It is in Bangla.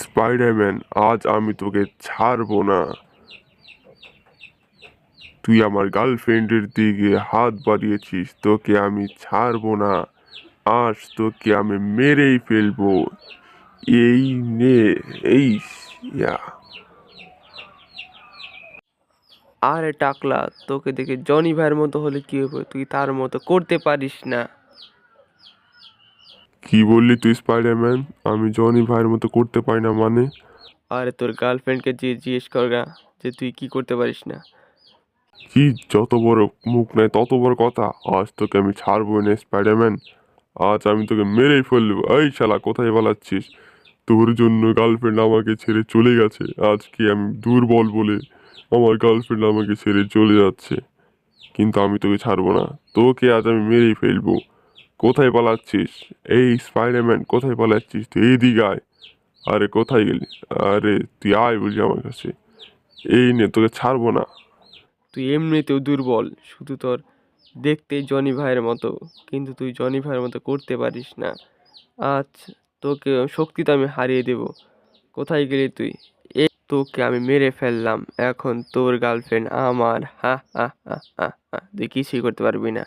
স্পাইডারম্যান, আজ আমি তোকে ছাড়বো না। তুই আমার গার্লফ্রেন্ডের দিকে হাত বাড়িয়েছিস, তোকে আমি ছাড়বো না। আজ তোকে আমি মেরেই ফেলবো। এই নে, এই ইয়া। আরে টাকলা, তোকে দেখে জনি ভাইয়ের মতো হলে কি হবে? তুই তার মতো করতে পারিস না। কি বললি তুই স্পাইডারম্যান? আমি জনি ভাইয়ের মতো করতে পারি না মানে? আরে তোর গার্লফ্রেন্ডকে জিজ্ঞেস কর না যে তুই কি করতে পারিস না। কি যত বড় মুখ নাই তত বড় কথা। আজ তোকে আমি ছাড়বো না স্পাইডারম্যান। আজ আমি তোকে মেরেই ফেলবো। এই শালা, কোথায় পালাচ্ছিস? তোর জন্য গার্লফ্রেন্ড আমাকে ছেড়ে চলে গেছে। আজকে আমি দুর্বল বলে আমার গার্লফ্রেন্ড আমাকে ছেড়ে চলে যাচ্ছে, কিন্তু আমি তোকে ছাড়বো না। তোকে আজ আমি মেরেই ফেলবো। কোথায় পালাচ্ছিস? এই স্পাইডারম্যান, কোথায় পালাচ্ছিস? তুই এইদিকে আয়। আরে কোথায় গেলি? আরে তুই আয় বলছি আমার কাছে। এই নে, তোকে ছাড়বো না। তুই এমনিতেও দুর্বল, শুধু তোর দেখতে জনি ভাইয়ের মতো, কিন্তু তুই জনি ভাইয়ের মতো করতে পারিস না। আজ তোকে শক্তিতে আমি হারিয়ে দেব। কোথায় গেলি তুই? তোকে আমি মেরে ফেললাম, এখন তোর গার্লফ্রেন্ড আমার। হা হা হা হা হা, তুই কিছুই করতে পারবি না।